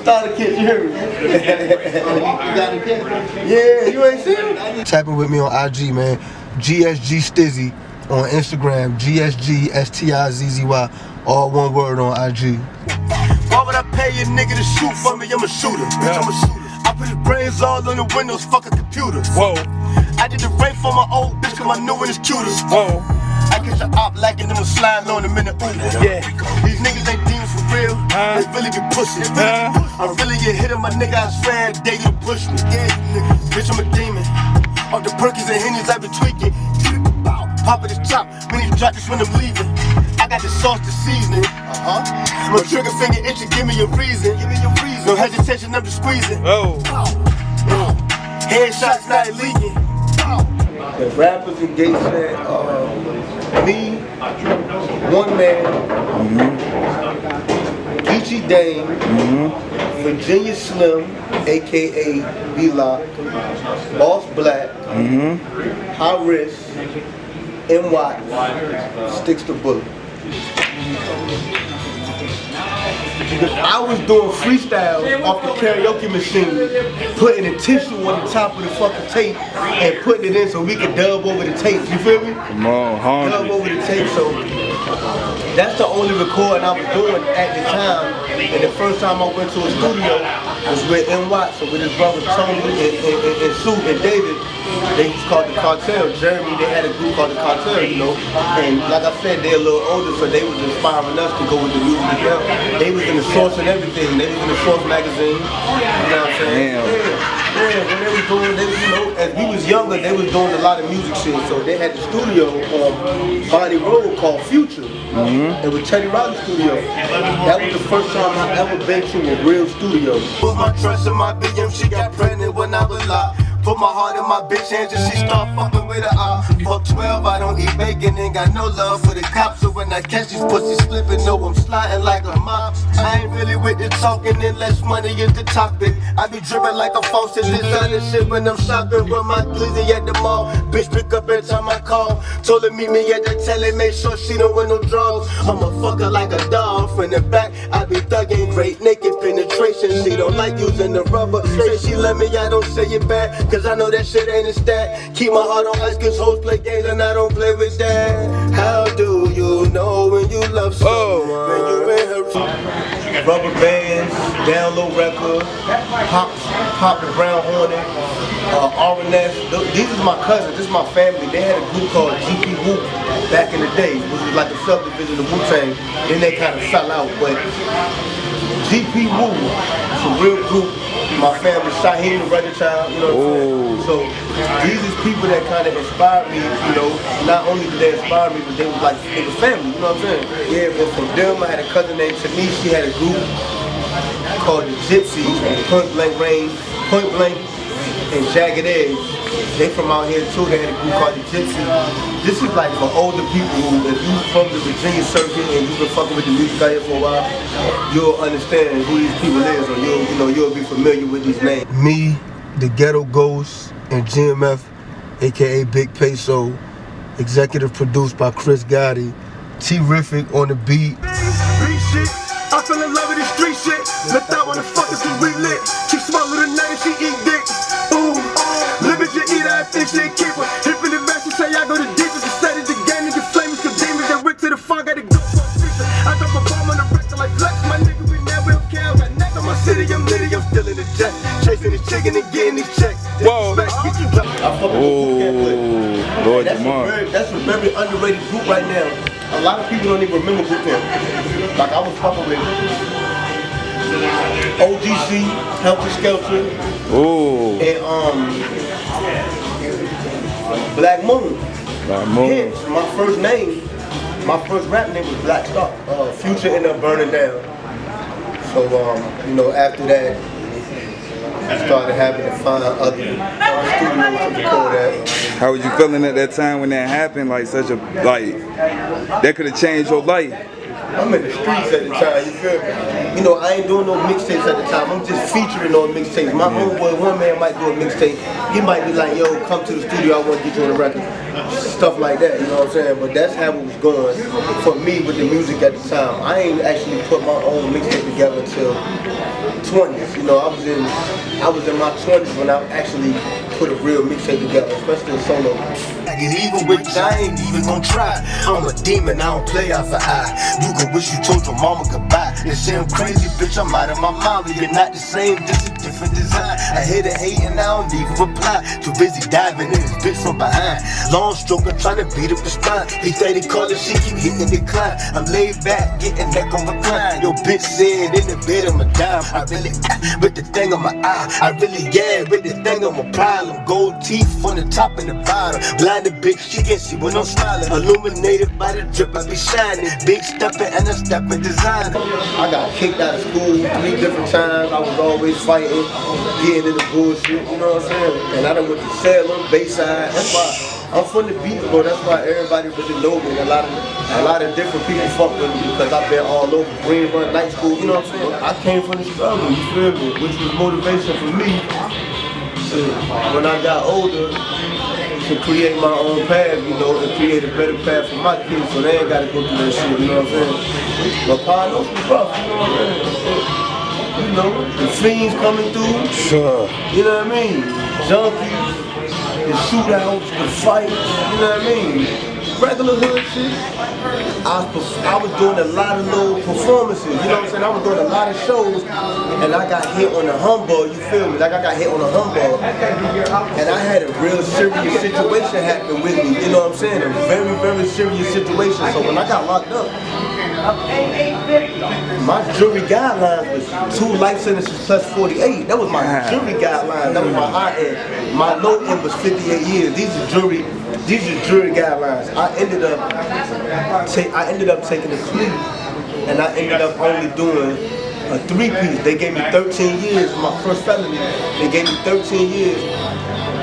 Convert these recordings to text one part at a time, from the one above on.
starter kit, you hear me? You got a kid? Yeah, you ain't seen him? Tapping with me on IG, man. GSG Stizzy on Instagram. GSG STIZZY. All one word on IG. Why would I pay a nigga to shoot for me? I'm a shooter. Bitch, I'm a shooter. I put his brains all on the windows, fuck a computer. Whoa. I did the rape for my old bitch, cause my new one is cutest. Whoa. I catch a op lacking them sliding on them in the Uber. Yeah. These niggas ain't demons for real. They really be pushing. I really get hit on my nigga, I swear they you push me. Yeah, bitch, I'm a demon. Off the Perkins and Hennies, I been tweaking. Pop it is chop when you drop this when I'm leaving. I got the sauce to seasoning. My trigger finger itching, give me a reason. No hesitation, I'm just squeezing. Oh. Headshots not leaking. The rappers in Gay said, me, One Man, Geechee Dane, Virginia Slim, aka B-Lock, Boss Black, High Risk, NY, Sticks to Bullet. I was doing freestyles off the karaoke machine, putting a tissue on the top of the fucking tape and putting it in so we could dub over the tape. You feel me? Come on, dub over the tape. So that's the only recording I was doing at the time. And the first time I went to a studio was with NY. So with his brothers Tony and Sue and David. They was called the Cartel. Jeremy, they had a group called the Cartel, you know. And like I said, they're a little older, so they was inspiring us to go with the music as well. They was in the Source and everything. They was in the Source magazine. You know what I'm saying? Damn. Yeah, when they was doing, they was, you know, as we was younger, they was doing a lot of music shit. So they had the studio on Bonnie Road called Future. It was Teddy Riley's studio. That was the first time I ever been to a real studio. Put my trust in my BM, she got pregnant when I was locked. Put my heart in my bitch hands and she start fucking with her eye. Fuck 12, I don't eat bacon, ain't got no love for the cops. So when I catch these pussies slipping, know I'm sliding like a mop. I ain't really with the talking unless money is the topic. I be dripping like a faucet, designing shit when I'm shopping with my glizzy at the mall. Bitch pick up every time I call. Told her meet me at the telly, make sure she don't wear no drugs. I'm a fucker like a dog. From the back, I be thugging, great naked penetration. She don't like using the rubber. Say she love me, I don't say it back. Cause I know that shit ain't a stat. Keep my heart on ice cause hoes play games and I don't play with that. How do you know when you love someone? When you in her rubber bands, down low record, pop the Brown Hornet, RNS. These is my cousins, this is my family. They had a group called GP Whoop back in the day, which was like a subdivision of Wu-Tang. Then they kind of fell out, but GP Woo, it's a real group. My family, Shaheem, the Rugged Child, you know what I'm saying? So these is people that kind of inspired me, you know. Not only did they inspire me, but they was like, it was family, you know what I'm saying? Yeah, but from them, I had a cousin named Shanice. She had a group called the Gypsies, and Point Blank and Jagged Edge. They from out here too, they had a group called the Gypsies. This is like for older people who, if you from the Virginia circuit and you've been fucking with the music out here for a while, you'll understand who these people is, or you'll be familiar with these names. Me, the Ghetto Ghost, and GMF, aka Big Peso, executive produced by Chris Gotti, T-Riffic on the beat. Beat shit, I fell in love with this street shit. Let that one fuck us cause we lit. She smaller than that and she eat dick. Ooh, limit your eater, I think she a keeper. Hit for the best, she say I go to deepest. Instead of the game, nigga flaming some demons. That Rick to the funk, got to go for a feature. I drop a bomb on the record like Flex. My nigga, we never care. Got neck on my city, I'm litty, I'm still in the jet. Chasing this chicken and getting these checks. Whoa. Lord Jamar. That's a very underrated group right now. A lot of people don't even remember Boot Camp. Like I was fucking with OGC, Helter Skelter, and Black Moon. Hence, my first name, my first rap name was Black Star. Future ended up burning down. So you know, after that, I started having to find other studios to record at. How was you feeling at that time when that happened? Like such a, like, that could have changed your life. I'm in the streets at the time, you feel me? You know, I ain't doing no mixtapes at the time. I'm just featuring on mixtapes. My homeboy, one man might do a mixtape. He might be like, yo, come to the studio, I want to get you on the record. Stuff like that, you know what I'm saying? But that's how it was going for me with the music at the time. I ain't actually put my own mixtape together until 20s. You know, I was in my 20s when I actually put a real mixtape together, especially in solo. Get even with you, I ain't even gon' try. I'm a demon, I don't play eye for eye. You can wish you told your mama goodbye. They say I'm crazy, bitch, I'm out of my mind. You're not the same, just a different design. I hear the hate and I don't even reply. Too busy diving in this bitch from behind. Long stroke, I'm trying to beat up the spine. He say they call it, she keep hitting the climb. I'm laid back, getting neck on recline. Yo, bitch said in the bed I'm a dime. I really, with the thing on my eye. I really, yeah, with the thing on my problem. Gold teeth on the top and the bottom. Blinded bitch, she can't see when I'm smiling. Illuminated by the drip, I be shining. Big stepping and a stepping designer. I got kicked out of school 3 different times. I was always fighting, getting into bullshit, you know what I'm saying? And I done went to Salem, Bayside. That's why I'm from the beat, bro. That's why everybody really know me. A lot of different people fuck with me because I've been all over Green Run, night school, you know what I'm saying? I came from the struggle, you feel me? Which was motivation for me to, when I got older, to create my own path, you know, and create a better path for my kids so they ain't gotta go through that shit, you know what I'm saying? But Pine Oaks was rough, you know what I'm saying? You know, the fiends coming through, Sure. you know what I mean? Junkies, the shootouts, the fights, you know what I mean? Regular hood shit. I was doing a lot of little performances, you know what I'm saying? I was doing a lot of shows and I got hit on the humbug, you feel me? Like I got hit on the humbug and I had a real serious situation happen with me, you know what I'm saying? A very, very serious situation. So when I got locked up, my jury guidelines was 2 life sentences plus 48. That was my jury guidelines. That was my high end. My low end was 58 years. These are jury guidelines. I ended up taking a plea, and I ended up only doing a 3-piece. They gave me 13 years for my first felony. They gave me 13 years.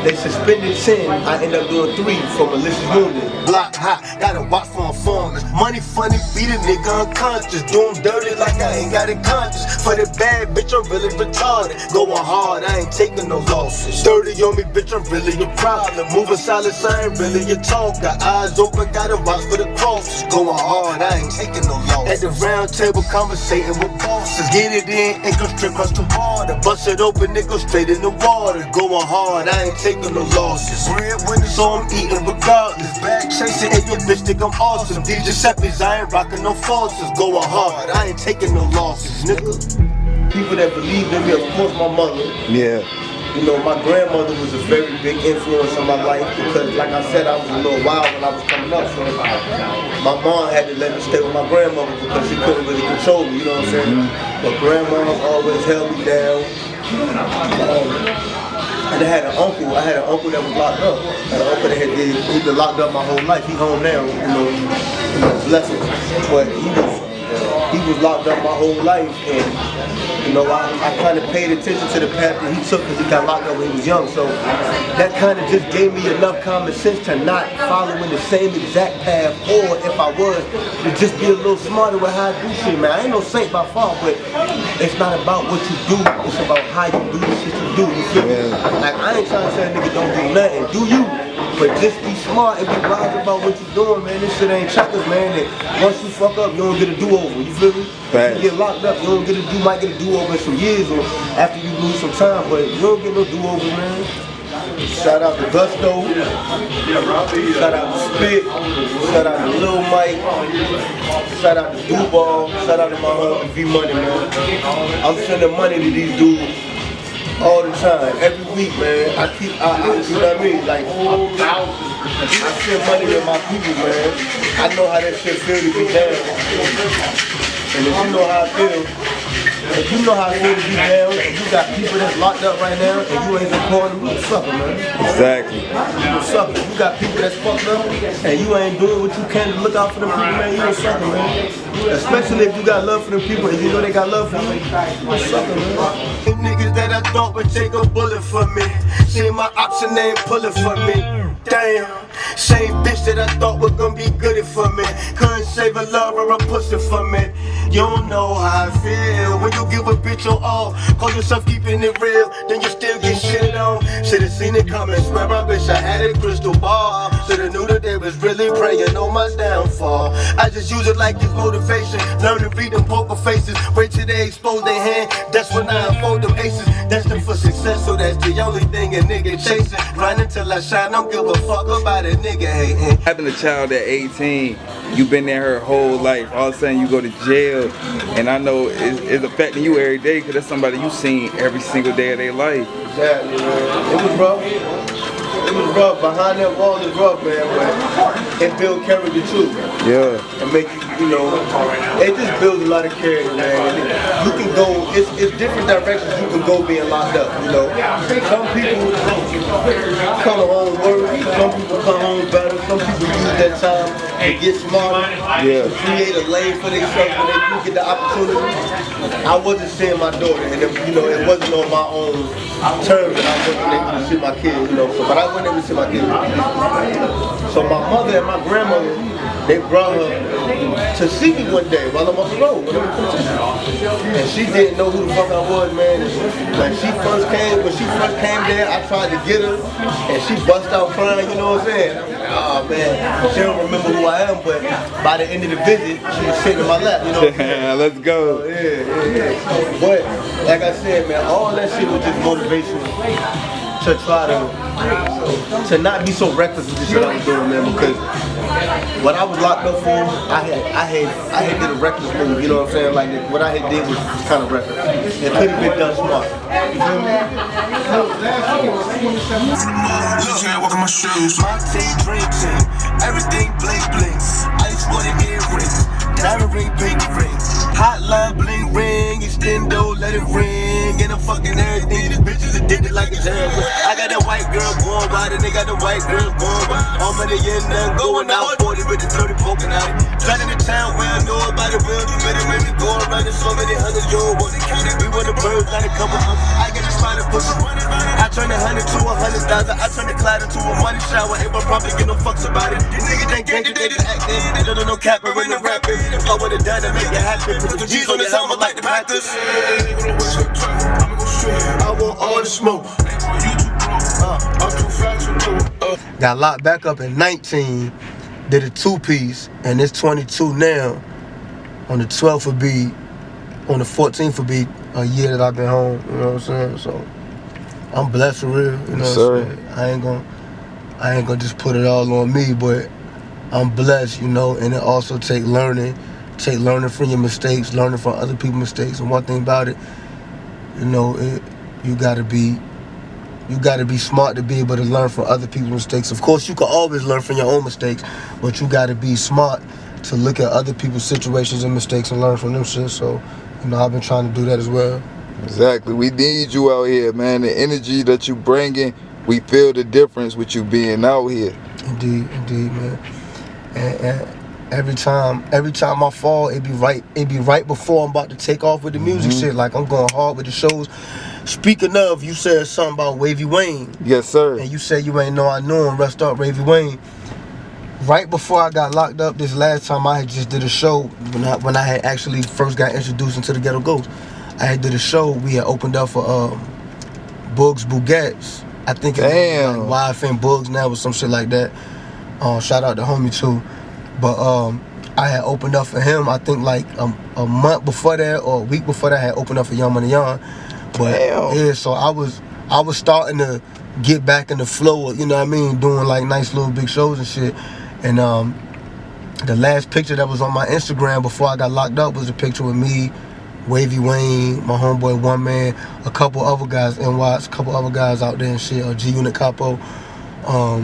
They suspended 10, I ended up doing 3 for malicious wounding. Block hot, gotta watch for informers. Money funny, beat a nigga unconscious. Do him dirty like I ain't got it conscious. For the bad bitch, I'm really retarded. Going hard, I ain't taking no losses. 30 on me, bitch, I'm really a problem. Moving silence, I ain't really a talker. Eyes open, gotta watch for the crosses. Going hard, I ain't taking no losses. At the round table, conversating with bosses. Get it in, it go straight across the water. Bust it open, it go straight in the water. Going hard, I ain't taking no losses. Breadwinner, so I'm eating regardless. Back chasing, and your bitch think I'm awesome. These Giuseppe's, I ain't rocking no falses. Going hard, I ain't taking no losses, nigga. People that believed in me, of course my mother. Yeah. You know, my grandmother was a very big influence on my life because, like I said, I was a little wild when I was coming up. So my mom had to let me stay with my grandmother because she couldn't really control me, you know what I'm saying? But grandma always held me down. And I had an uncle that was locked up. I had an uncle that he'd been locked up my whole life. He home now, you know, blessings. But he was locked up my whole life, and you know, I kind of paid attention to the path that he took because he got locked up when he was young. So that kind of just gave me enough common sense to not follow in the same exact path, or if I was, to just be a little smarter with how I do shit, man. I ain't no saint by far, but it's not about what you do, it's about how you do the shit you do, you feel me? Like, I ain't trying to say a nigga don't do nothing, do you? But just be smart and be wise about what you're doing, man. This shit ain't checkers, man. And once you fuck up, you don't get a do-over, you feel me? Right. You get locked up, you don't get might get a do-over in some years or after you lose some time, but you don't get no do-over, man. Shout out to Gusto, shout out to Spit, shout out to Lil Mike, shout out to Duval, shout out to my homie V-Money, man. I'm sending money to these dudes all the time, every week, man. I you know what I mean? Like, I send money to my people, man. I know how that shit feel to be down. And if you know how I feel, if you know how I feel to be down, and you got people that's locked up right now, and you ain't supporting them, you a sucker, man. Exactly. You a sucker. You got people that's fucked up, and you ain't doing what you can to look out for them people, man. You a sucker, man. Especially if you got love for them people, and you know they got love for you, you a sucker, man. Niggas that I thought would take a bullet for me. See my ops and they ain't pulling for me. Damn. Same bitch that I thought was gonna be good for me. Couldn't save a love or a pussy for me. You don't know how I feel when you give a bitch your all. Call yourself keeping it real, then you still get shit on. Should've seen it coming, swear I wish I had a crystal ball. Should've knew that they was really praying on my downfall. I just use it like it's motivation. Learn to read them poker faces. Wait till they expose their hand, that's when I unfold them aces. Destined for success, so that's the only thing a nigga chasing. Grinding till I shine, don't give a fuck about a nigga hating. Having a child at 18, you've been there her whole life. All of a sudden you go to jail, and I know it's affecting you every day because that's somebody you seen every single day of their life. Exactly, man. It was rough. It was rough. Behind that wall is rough, man, but it builds character too. Yeah. And make you know, it just builds a lot of character, man. You can go, it's different directions you can go being locked up, you know. Some people come home worried, some people come home better, some people use that time to get smarter, Yeah. to create a lane for themselves when they do get the opportunity. I wasn't seeing my daughter, and you know, it wasn't on my own terms that I wasn't able to see my kids, you know. So, but I wasn't able to see my kids. So my mother and my grandmother, they brought her to see me one day while I'm on the road when I was competition. And she didn't know who the fuck I was, man. And when she first came there, I tried to get her, and she bust out crying, you know what I'm saying? Oh man, she don't remember who I am, but by the end of the visit, she was sitting in my lap, you know what I'm saying? Let's go. Yeah. But like I said, man, all that shit was just motivation to try to not be so reckless with the shit I was doing, man, because what I was locked up for, I had did a reckless move, you know what I'm saying? Like what I had did was kind of reckless. It could have been done smart. You feel me? Walk in my shoes, my tea drinking, everything blink blinks. Ice water earrings, diamond ring, pinky ring, hot line bling ring, extendo, let it ring, and I'm fucking everything. These bitches addicted like it's heroin. I got that white girl going by, and they got the white girl going by. All money in there, going out 40 with the 30 poking out. Driving to town where I know about it, will be ready, maybe go around in so many hundred euros. What they count it, we want the birds, not a couple of. I get a spot and push it. I turn 100 to 100,000. I turn the cloud into a money shower. Ain't probably get no fucks about it. These niggas ain't gangster, they just acting. They don't know no cap, but when they rapping. If I would've done it, make it happen. Put the G's on his helmet like the Panthers. I want all the smoke. Got locked back up in 19. Did a 2-piece, and it's 22 now. On the 12th would be, on the 14th would be a year that I've been home. You know what I'm saying? So I'm blessed for real. You know what I'm saying? I ain't gonna just put it all on me, but I'm blessed, you know. And it also take learning from your mistakes, learning from other people's mistakes. And one thing about it, you know, you gotta be smart to be able to learn from other people's mistakes. Of course, you can always learn from your own mistakes, but you gotta be smart to look at other people's situations and mistakes and learn from them shit. So, you know, I've been trying to do that as well. Exactly. We need you out here, man. The energy that you bringing, we feel the difference with you being out here. Indeed, man. And every time I fall, it be right before I'm about to take off with the music shit. Like I'm going hard with the shows. Speaking of, you said something about Wavy Wayne. Yes, sir. And you said you ain't know I knew him. Rest up, Wavy Wayne. Right before I got locked up this last time, I had just did a show when I had actually first got introduced into the Ghetto Ghost. I had did a show. We had opened up for Bugs Bugats. I think it was like YFN Bugs now or some shit like that. Shout out to homie too. But I had opened up for him. I think like a month before that or a week before that, I had opened up for Young Money Young. But yeah, so I was starting to get back in the flow of, you know what I mean, doing like nice little big shows and shit. And the last picture that was on my Instagram before I got locked up was a picture with me, Wavy Wayne, my homeboy One Man, a couple other guys, NY's, a couple other guys out there and shit, G-Unit Capo.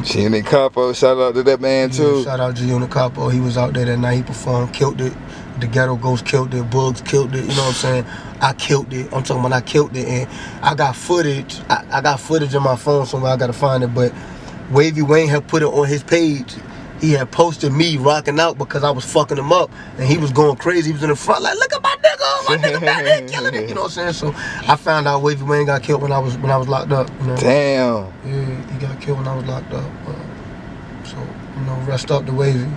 G-Unit Capo, shout out to that man too. Shout out G-Unit Capo, he was out there that night, he performed, killed it. The Ghetto Ghost killed it, Bugs killed it, you know what I'm saying? I killed it, I'm talking about I killed it, and I got footage, I got footage on my phone somewhere, I gotta find it, but Wavy Wayne had put it on his page. He had posted me rocking out because I was fucking him up, and he was going crazy. He was in the front like, look at my nigga back there killing it. You know what I'm saying? So I found out Wavy Wayne got killed when I was locked up. You know? Damn. Yeah, he got killed when I was locked up. So, you know, rest up the wavy.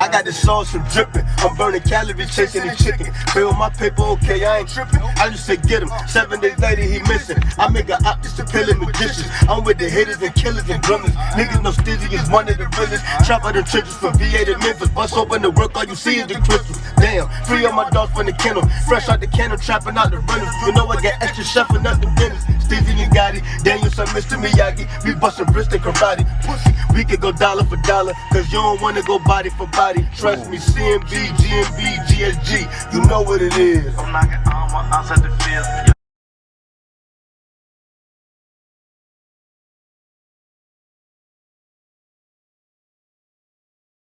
I got the sauce from dripping. I'm burning calories chasing the chicken. Fill my paper, okay, I ain't tripping. I just say get him. 7 days later, he missing. I make an optics to killing magicians. I'm with the haters and killers and drummers. Niggas know Stizzy is one of the realest. Trap out the trenches from VA to Memphis. Bust open the work, all you see is the crystals. Damn, free all my dogs from the kennel. Fresh out the kennel, trapping out the runners. You know I got extra chef and nothing dinners. Stizzy and Gotti, Daniel son, Mr. Miyagi. We bustin' wrist and karate. Pussy, we could go dollar for dollar. Cause you don't wanna go body for body. Trust me, CMB, GMB, GSG, you know what it is. I'm knocking all my outside the field.